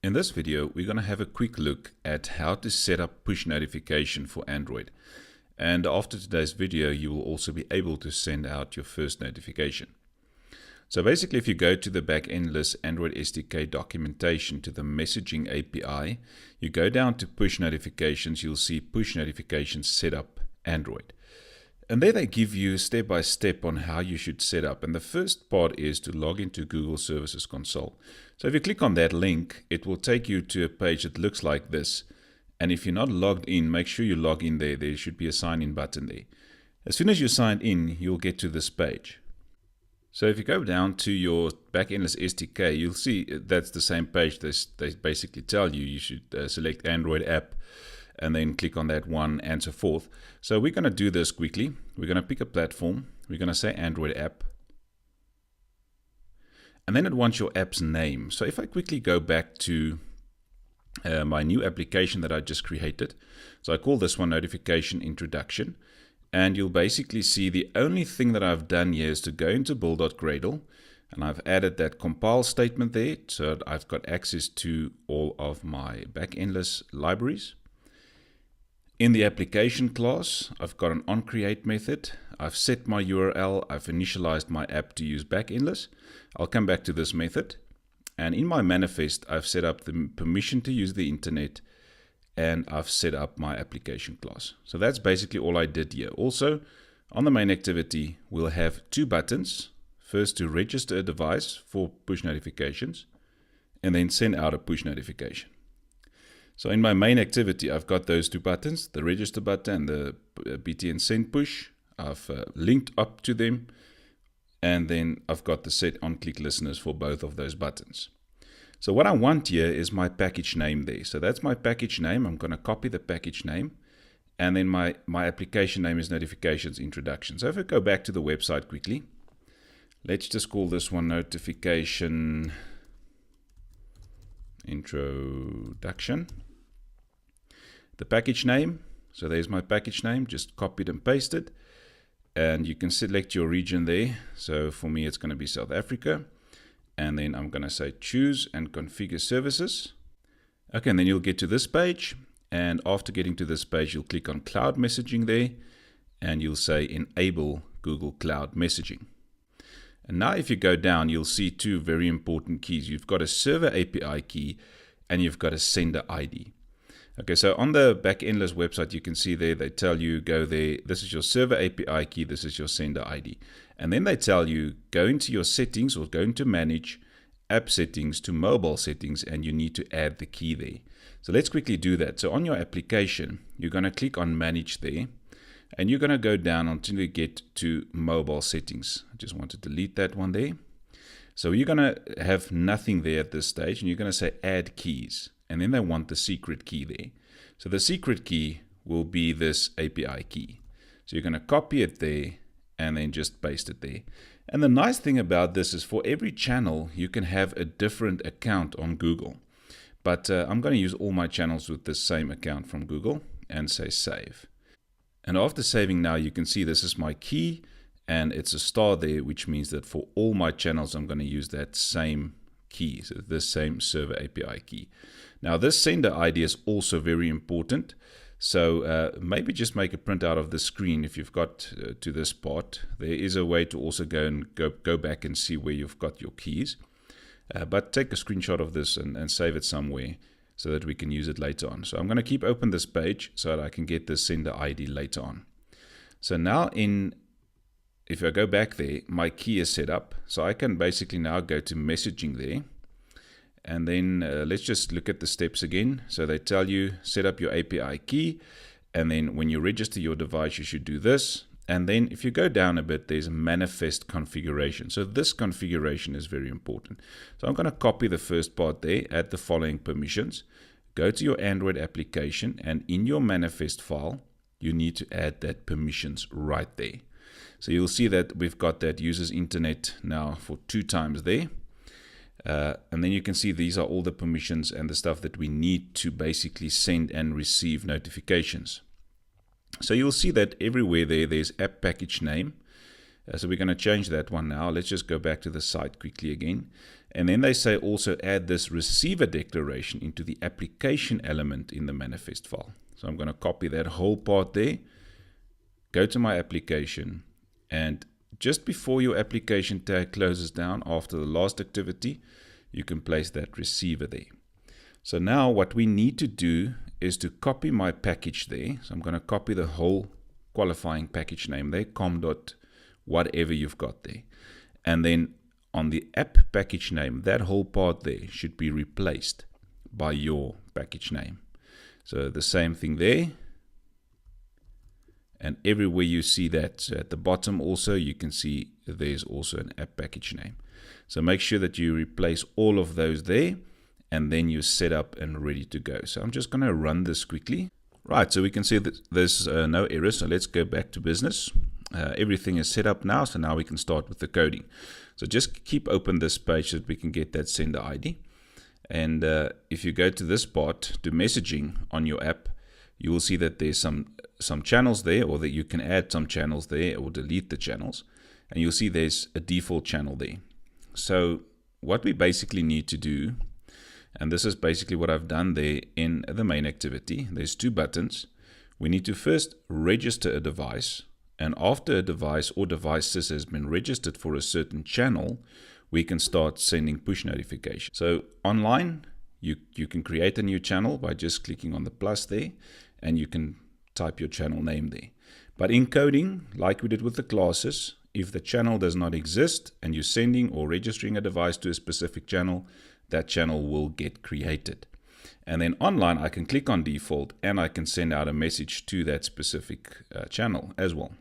In this video, we're going to have a quick look at how to set up push notification for Android. And after today's video, you will also be able to send out your first notification. So basically, if you go to the Backendless Android SDK documentation to the messaging API, you go down to push notifications, you'll see push notifications setup Android. And there they give you step by step on how you should set up. And the first part is to log into Google Services Console. So if you click on that link, it will take you to a page that looks like this. And if you're not logged in, make sure you log in there. There should be a sign in button there. As soon as you sign in, you'll get to this page. So if you go down to your Backendless SDK, you'll see that's the same page. They basically tell you should select Android app and then click on that one and so forth. So we're going to do this quickly. We're going to pick a platform. We're going to say Android app. And then it wants your app's name. So if I quickly go back to my new application that I just created. So I call this one Notification Introduction. And you'll basically see the only thing that I've done here is to go into build.gradle, and I've added that compile statement there, so I've got access to all of my Backendless libraries. In the application class, I've got an onCreate method. I've set my URL. I've initialized my app to use Backendless. I'll come back to this method. And in my manifest, I've set up the permission to use the internet, and I've set up my application class. So that's basically all I did here. Also, on the main activity, we'll have two buttons. First, to register a device for push notifications, and then send out a push notification. So in my main activity, I've got those two buttons, the register button and the BTN send push. I've linked up to them, and then I've got the set on click listeners for both of those buttons. So what I want here is my package name there. So that's my package name. I'm going to copy the package name. And then my application name is Notifications Introduction. So if I go back to the website quickly, let's just call this one Notification Introduction. The package name. So there's my package name. Just copied and pasted. And you can select your region there. So for me, it's going to be South Africa. And then I'm going to say choose and configure services. Okay, and then you'll get to this page. And after getting to this page, you'll click on cloud messaging there. And you'll say enable Google Cloud Messaging. And now if you go down, you'll see two very important keys. You've got a server API key and you've got a sender ID. Okay, so on the Backendless website, you can see there, they tell you go there. This is your server API key. This is your sender ID. And then they tell you go into your settings or go into manage app settings to mobile settings, and you need to add the key there. So let's quickly do that. So on your application, you're going to click on manage there, and you're going to go down until you get to mobile settings. I just want to delete that one there. So you're going to have nothing there at this stage, and you're going to say add keys. And then they want the secret key there. So the secret key will be this API key. So you're going to copy it there and then just paste it there. And the nice thing about this is for every channel, you can have a different account on Google. But I'm going to use all my channels with the same account from Google and say save. And after saving now, you can see this is my key and it's a star there, which means that for all my channels, I'm going to use that same key, so this same server API key. Now this sender ID is also very important. So maybe just make a printout of the screen if you've got to this part. There is a way to also go back and see where you've got your keys. But take a screenshot of this and save it somewhere so that we can use it later on. So I'm going to keep open this page so that I can get the sender ID later on. So now if I go back there, my key is set up. So I can basically now go to messaging there. And then let's just look at the steps again. So they tell you set up your API key. And then when you register your device, you should do this. And then if you go down a bit, there's a manifest configuration. So this configuration is very important. So I'm going to copy the first part there, add the following permissions. Go to your Android application, and in your manifest file, you need to add that permissions right there. So you'll see that we've got that users internet now for 2 times there. And then you can see these are all the permissions and the stuff that we need to basically send and receive notifications. So you'll see that everywhere there's app package name. So we're going to change that one now. Let's just go back to the site quickly again. And then they say also add this receiver declaration into the application element in the manifest file. So I'm going to copy that whole part there, go to my application, and just before your application tag closes down after the last activity, you can place that receiver there. So now what we need to do is to copy my package there. So I'm going to copy the whole qualifying package name there, com.whatever you've got there. And then on the app package name, that whole part there should be replaced by your package name. So the same thing there. And everywhere you see that, so at the bottom also, you can see there's also an app package name. So make sure that you replace all of those there, and then you're set up and ready to go. So I'm just going to run this quickly. Right, so we can see that there's no errors. So let's go back to business. Everything is set up now, so now we can start with the coding. So just keep open this page so that we can get that sender ID. And if you go to this part, to messaging on your app, you will see that there's some channels there, or that you can add some channels there or delete the channels. And you'll see there's a default channel there. So what we basically need to do, and this is basically what I've done there in the main activity, there's two buttons. We need to first register a device, and after a device or devices has been registered for a certain channel, we can start sending push notifications. So online, you can create a new channel by just clicking on the plus there, and you can type your channel name there. But in coding, like we did with the classes, if the channel does not exist and you're sending or registering a device to a specific channel, that channel will get created. And then online, I can click on default and I can send out a message to that specific channel as well.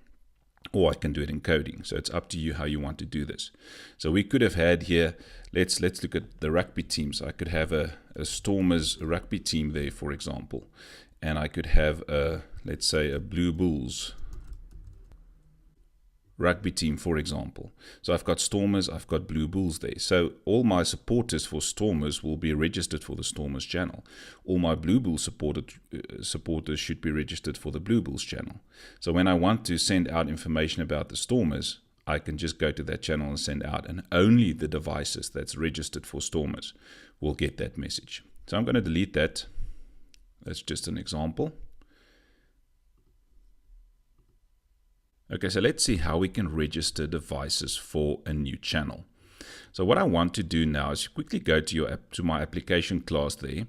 Or I can do it in coding. So it's up to you how you want to do this. So we could have had here, let's look at the rugby team. So I could have a Stormers rugby team there, for example. And I could have, let's say, a Blue Bulls rugby team, for example. So I've got Stormers, I've got Blue Bulls there. So all my supporters for Stormers will be registered for the Stormers channel. All my Blue Bulls supporters should be registered for the Blue Bulls channel. So when I want to send out information about the Stormers, I can just go to that channel and send out, and only the devices that's registered for Stormers will get that message. So I'm going to delete that. That's just an example. Okay, so let's see how we can register devices for a new channel. So what I want to do now is quickly go to my application class there.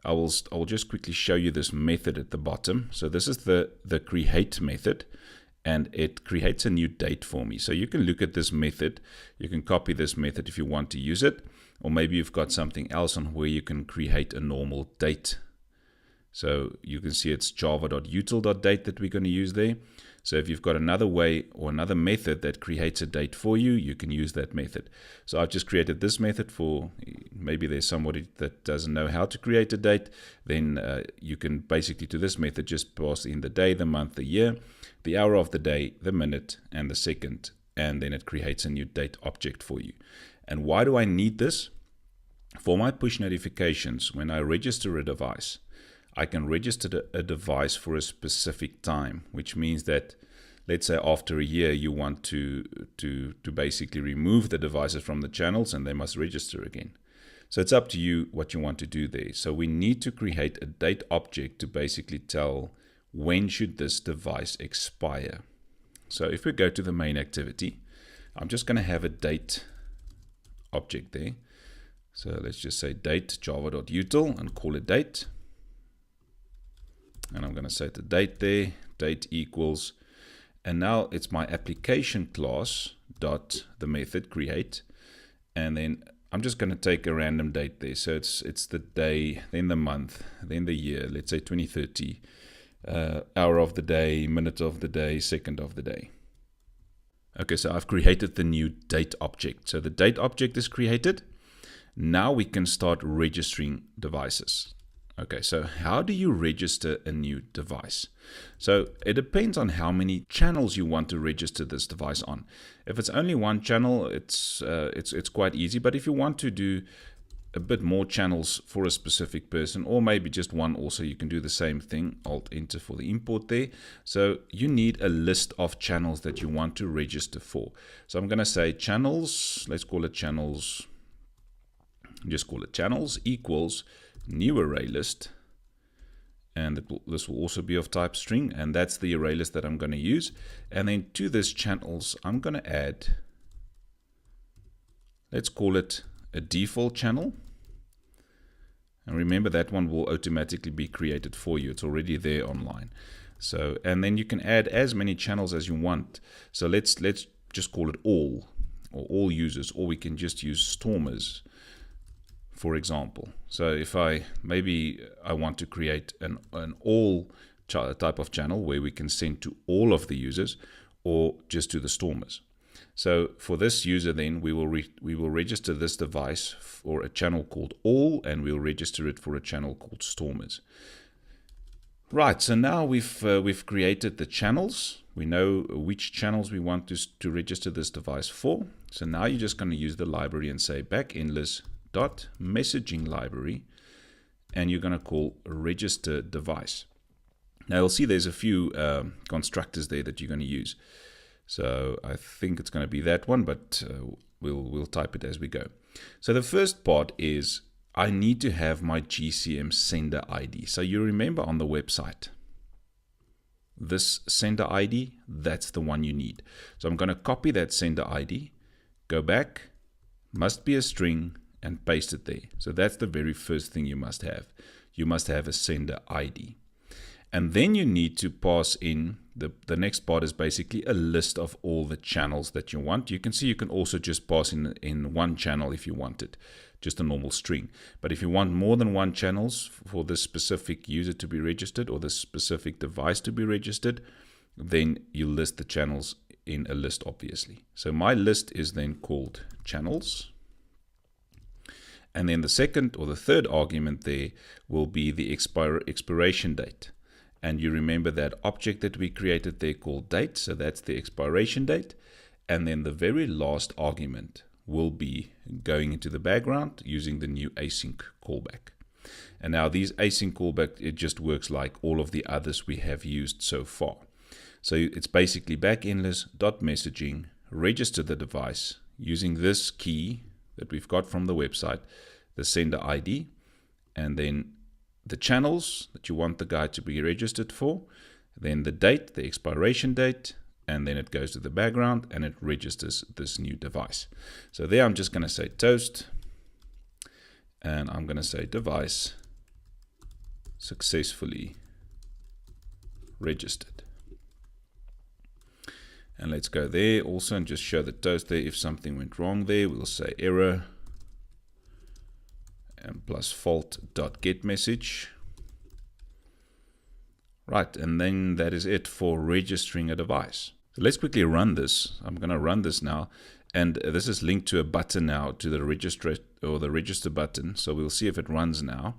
I will just quickly show you this method at the bottom. So this is the create method, and it creates a new date for me. So you can look at this method. You can copy this method if you want to use it, or maybe you've got something else on where you can create a normal date. So you can see it's java.util.date that we're going to use there. So if you've got another way or another method that creates a date for you, you can use that method. So I've just created this method for, maybe there's somebody that doesn't know how to create a date, then you can basically to this method just pass in the day, the month, the year, the hour of the day, the minute, and the second, and then it creates a new date object for you. And why do I need this? For my push notifications, when I register a device, I can register a device for a specific time, which means that, let's say after a year, you want to basically remove the devices from the channels and they must register again. So it's up to you what you want to do there. So we need to create a date object to basically tell when should this device expire. So if we go to the main activity, I'm just going to have a date object there. So let's just say date java.util and call it date. And I'm going to set the date there, date equals, and now it's my application class dot the method create, and then I'm just going to take a random date there. So it's the day, then the month, then the year, let's say 2030, hour of the day, minute of the day, second of the day. Okay, so I've created the new date object. So the date object is created. Now we can start registering devices. Okay, so how do you register a new device? So it depends on how many channels you want to register this device on. If it's only one channel, it's quite easy. But if you want to do a bit more channels for a specific person, or maybe just one also, you can do the same thing. Alt-Enter for the import there. So you need a list of channels that you want to register for. So I'm going to say channels, let's call it channels just call it channels equals new array list, and this will also be of type string, and that's the array list that I'm going to use. And then to this channels, I'm going to add, let's call it a default channel. And remember, that one will automatically be created for you. It's already there online. So, and then you can add as many channels as you want. So let's just call it all, or all users, or we can just use stormers, for example. So if maybe I want to create an all type of channel where we can send to all of the users, or just to the stormers. So for this user, then we will register this device for a channel called all, and we'll register it for a channel called stormers. Right, so now we've created the channels. We know which channels we want to register this device for. So now you're just going to use the library and say backendless.messaging library, and you're going to call register device. Now you'll see there's a few constructors there that you're going to use. So I think it's going to be that one, but we'll type it as we go. So the first part is I need to have my GCM sender ID. So you remember on the website, this sender ID, that's the one you need. So I'm going to copy that sender ID, go back, must be a string, and paste it there. So that's the very first thing you must have. You must have a sender ID. And then you need to pass in, the next part is basically a list of all the channels that you want. You can see you can also just pass in one channel if you want it, just a normal string. But if you want more than one channels for this specific user to be registered, or this specific device to be registered, then you list the channels in a list, obviously. So my list is then called channels. And then the second or the third argument there will be the expiration date. And you remember that object that we created there called date, so that's the expiration date. And then the very last argument will be going into the background using the new async callback. And now these async callback, it just works like all of the others we have used so far. So it's basically backendless.messaging, register the device using this key that we've got from the website, the sender ID, and then the channels that you want the guy to be registered for, then the date, the expiration date, and then it goes to the background and it registers this new device. So there I'm just going to say toast, and I'm going to say device successfully registered. And let's go there also and just show the toast there. If something went wrong there, we'll say error and plus fault.get message. Right, and then that is it for registering a device. So let's quickly run this. I'm going to run this now, and this is linked to a button now, to the register or the register button. So we'll see if it runs now.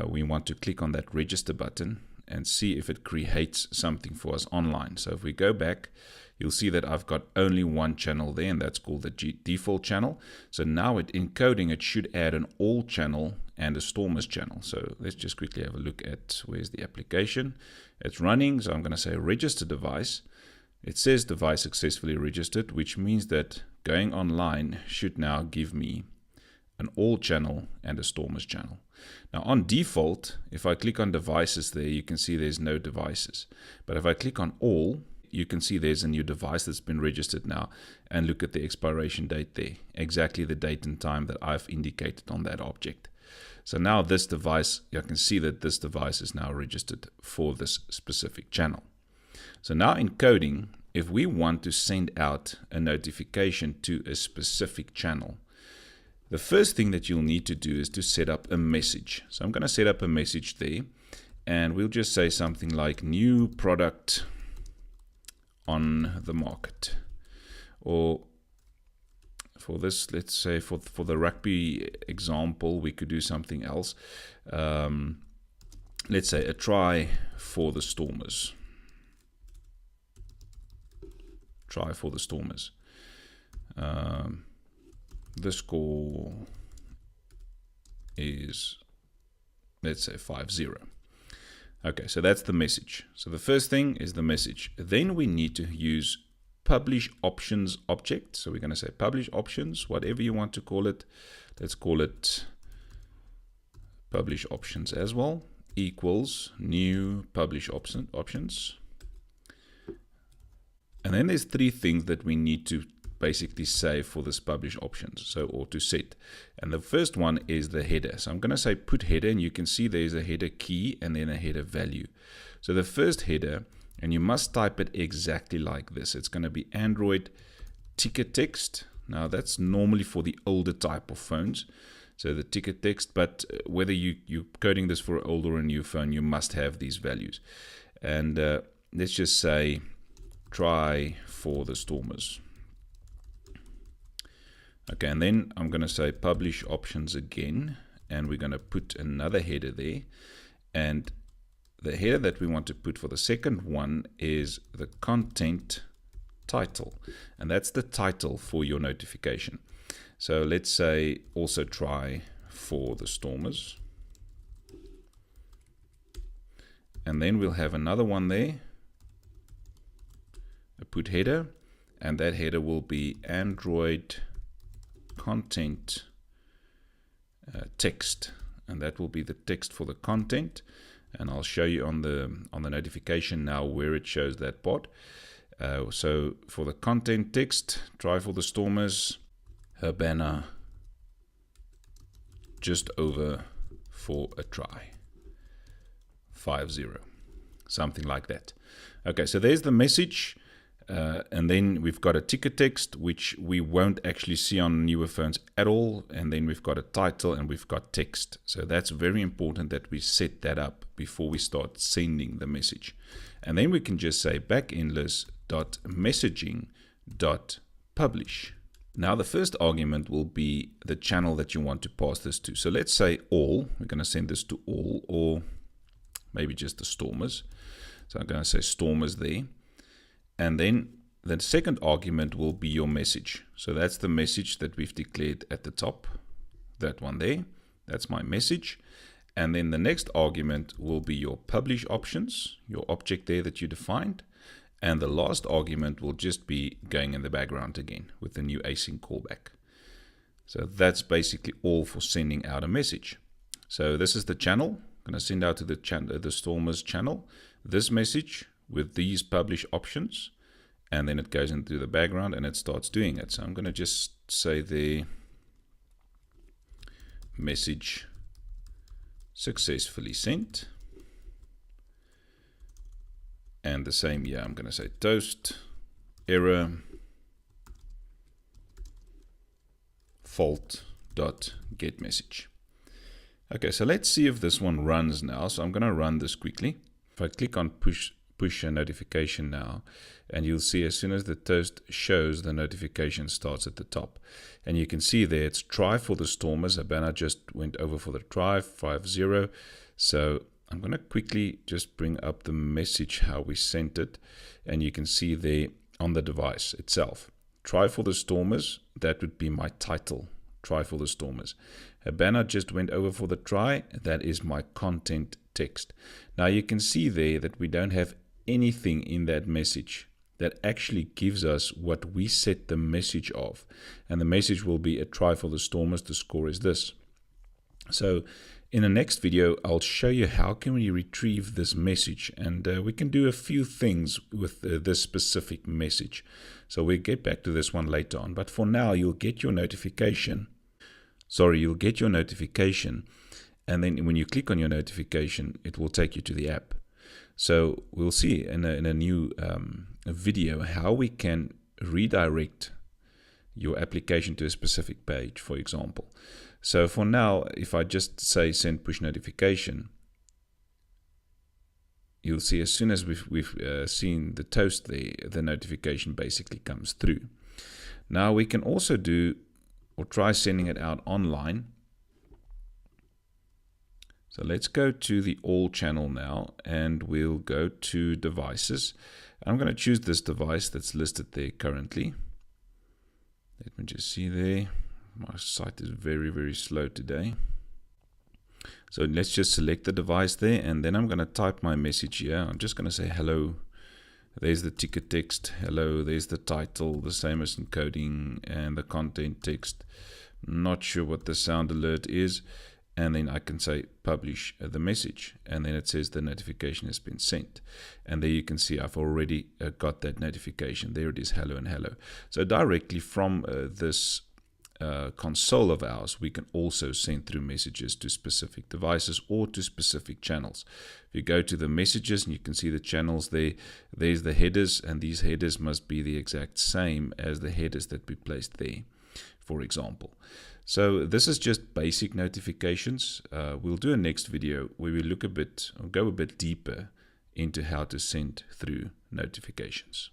We want to click on that register button and see if it creates something for us online. So if we go back, you'll see that I've got only one channel there, and that's called the default channel. So now encoding, it should add an all channel and a stormers channel. So let's just quickly have a look at where's the application. It's running, so I'm going to say register device. It says device successfully registered, which means that going online should now give me an all channel and a stormers channel. Now on default, if I click on devices there, you can see there's no devices. But if I click on all, you can see there's a new device that's been registered now, and look at the expiration date there, exactly the date and time that I've indicated on that object. So now this device, you can see that this device is now registered for this specific channel. So now in coding, if we want to send out a notification to a specific channel, the first thing that you'll need to do is to set up a message. So I'm going to set up a message there, and we'll just say something like new product on the market. Or for this, let's say for the rugby example, we could do something else. Let's say a try for the Stormers. Try for the Stormers. The score is, let's say, 5-0. Okay, so that's the message. So the first thing is the message. Then we need to use publish options object. So we're going to say publish options, whatever you want to call it. Let's call it publish options as well, equals new publish options. And then there's three things that we need to basically say for this publish options, so or to set. And the first one is the header. So I'm going to say put header, and you can see there's a header key and then a header value. So the first header, and you must type it exactly like this. It's going to be Android ticket text. Now that's normally for the older type of phones. So the ticket text, but whether you're coding this for an old or a new phone, you must have these values. And let's just say try for the Stormers. Okay, and then I'm going to say publish options again, and we're going to put another header there. And the header that we want to put for the second one is the content title, and that's the title for your notification. So let's say also try for the Stormers. And then we'll have another one there, a put header, and that header will be Android content text, and that will be the text for the content. And I'll show you on the notification now where it shows that part. So for the content text, try for the Stormers, her banner just over for a try, 50, something like that. Okay, so there's the message. And then we've got a ticket text, which we won't actually see on newer phones at all. And then we've got a title and we've got text. So that's very important that we set that up before we start sending the message. And then we can just say backendless.messaging.publish. Now the first argument will be the channel that you want to pass this to. So let's say all. We're going to send this to all, or maybe just the Stormers. So I'm going to say Stormers there. And then the second argument will be your message. So that's the message that we've declared at the top. That one there. That's my message. And then the next argument will be your publish options, your object there that you defined. And the last argument will just be going in the background again with the new async callback. So that's basically all for sending out a message. So this is the channel. I'm going to send out to the Stormers channel this message with these publish options, and then it goes into the background and it starts doing it. So I'm going to just say the message successfully sent, and the same, I'm going to say toast error fault.get message. Okay, so let's see if this one runs now. So I'm going to run this quickly. If I click on push a notification now, and you'll see as soon as the toast shows, the notification starts at the top. And you can see there it's try for the Stormers. A banner just went over for the try, 50. So I'm going to quickly just bring up the message, how we sent it. And you can see there on the device itself, try for the Stormers. That would be my title, try for the Stormers. A banner just went over for the try. That is my content text. Now you can see there that we don't have anything in that message that actually gives us what we set the message of. And the message will be a try for the Stormers. The score is this. So in the next video, I'll show you how can we retrieve this message, and we can do a few things with this specific message. So we'll get back to this one later on. But for now, you'll get your notification. You'll get your notification. And then when you click on your notification, it will take you to the app. So we'll see in a new video how we can redirect your application to a specific page, for example. So for now, if I just say send push notification, you'll see as soon as we've seen the toast there, the notification basically comes through. Now we can also do or try sending it out online. So let's go to the all channel now, and we'll go to devices. I'm going to choose this device that's listed there currently. Let me just see there. My site is very, very slow today. So let's just select the device there, and then I'm going to type my message here. I'm just going to say hello There's the ticker text, hello. There's the title, the same as encoding, and the content text. Not sure what the sound alert is. And then I can say publish the message, and then it says the notification has been sent. And there you can see I've already got that notification. There it is, hello and hello. So directly from this console of ours, we can also send through messages to specific devices or to specific channels. If you go to the messages and you can see the channels there, there's the headers, and these headers must be the exact same as the headers that we placed there, for example. So this is just basic notifications. We'll do a next video where we look a bit, or go a bit deeper into how to send through notifications.